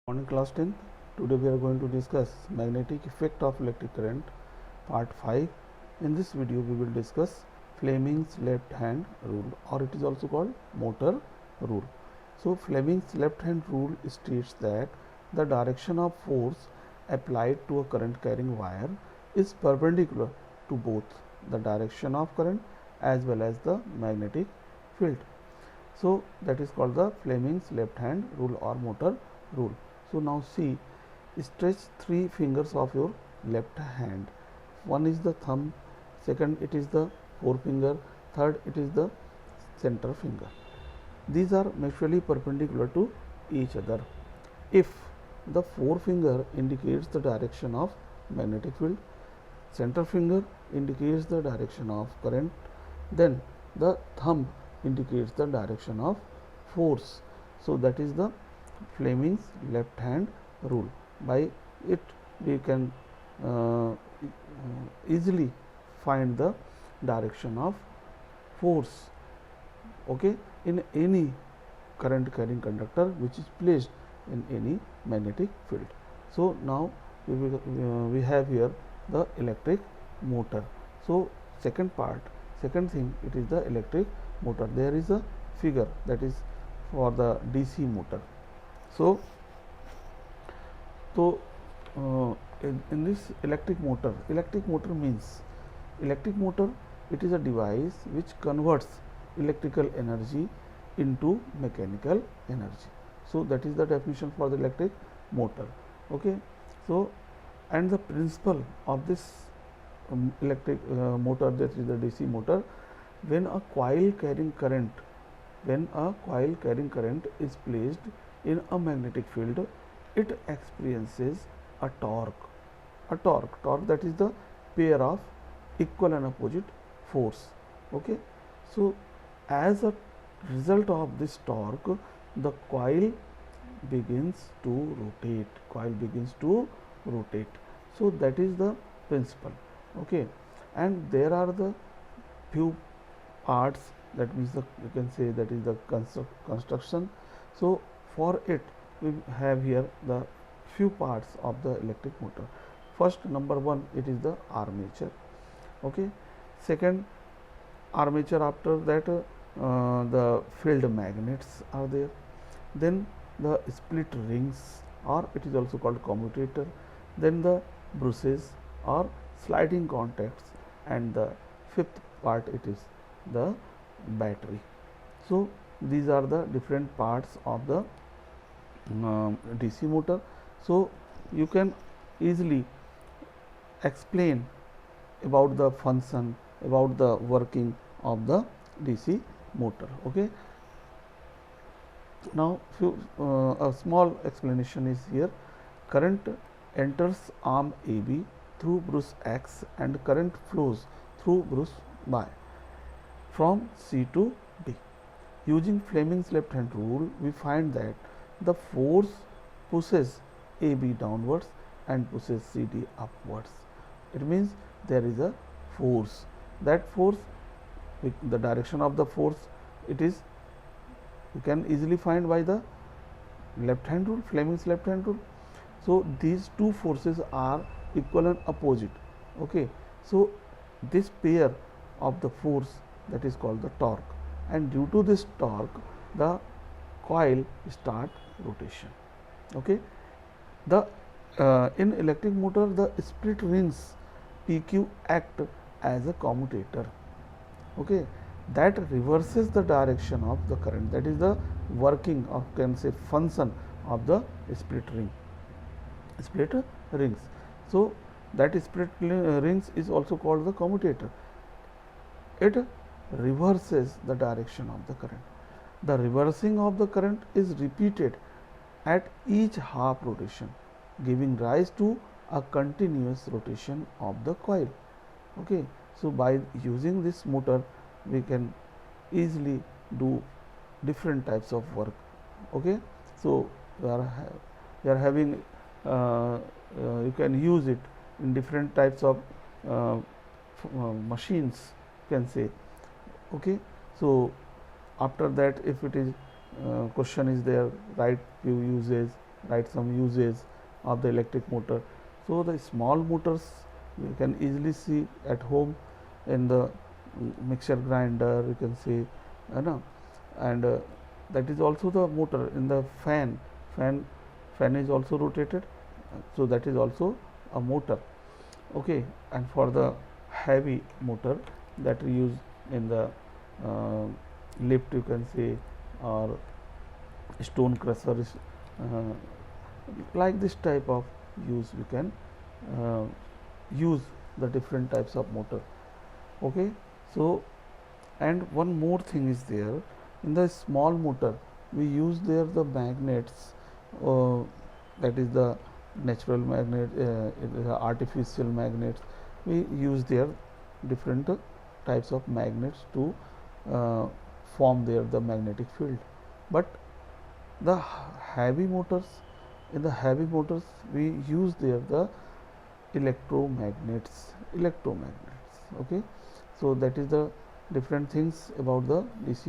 Morning class 10th. Today we are going to discuss magnetic effect of electric current part 5. In this video we will discuss Fleming's left hand rule, or it is also called motor rule. So Fleming's left hand rule states that the direction of force applied to a current carrying wire is perpendicular to both the direction of current as well as the magnetic field. So that is called the Fleming's left hand rule or motor rule. So now see, stretch 3 fingers of your left hand. One is the thumb, second it is the forefinger, third it is the center finger. These are mutually perpendicular to each other. If the forefinger indicates the direction of magnetic field, center finger indicates the direction of current, then the thumb indicates the direction of force. So that is the Fleming's left hand rule. By it we can easily find the direction of force, okay, in any current carrying conductor which is placed in any magnetic field. So now we have here the electric motor. So second thing, it is the electric motor. There is a figure that is for the DC motor. So in this electric motor means it is a device which converts electrical energy into mechanical energy. So that is the definition for the electric motor. Okay. So and the principle of this electric motor, that is the DC motor, when a coil carrying current is placed in a magnetic field, it experiences a torque. Torque, that is the pair of equal and opposite force. Okay. So as a result of this torque, the coil begins to rotate. So that is the principle. Okay. And there are the few parts, that means you can say that is the construction. So for it we have here the few parts of the electric motor. First, number one, it is the armature. Okay. Second, armature, after that the field magnets are there. Then the split rings, or it is also called commutator. Then the bruces or sliding contacts, and the fifth part, it is the battery. So these are the different parts of the DC motor. So you can easily explain about the function, about the working of the DC motor. Okay. Now a small explanation is here. Current enters arm AB through brush X and current flows through brush Y from C to D. Using Fleming's left hand rule, we find that the force pushes AB downwards and pushes CD upwards. It means there is a force. That force, the direction of the force, it is, you can easily find by the left hand rule, Fleming's left hand rule. So these two forces are equal and opposite. Okay. So this pair of the force, that is called the torque, and due to this torque the coil start rotation. Okay. The in electric motor, the split rings PQ act as a commutator. Okay. That reverses the direction of the current. That is the working of, can say, function of the split rings. So that split rings is also called the commutator. It reverses the direction of the current. The reversing of the current is repeated at each half rotation, giving rise to a continuous rotation of the coil. Okay. So by using this motor, we can easily do different types of work. Okay. So we are having you can use it in different types of machines, you can say. Okay. So after that, if it is question is there, write few uses, write some uses of the electric motor. So the small motors you can easily see at home in the mixture grinder, you can see, you know, and that is also the motor in the fan fan is also rotated, so that is also a motor. Okay, and for the heavy motor that we use in the uh, lift, you can say, or stone crusher is, uh, like this type of use we can uh, use the different types of motor. Okay, so and one more thing is there, in the small motor we use there the magnets, uh, that is the natural magnet, artificial magnets. We use there different types of magnets to uh, form there the magnetic field. But the heavy motors, in the heavy motors we use there the electromagnets. Okay, so that is the different things about the DC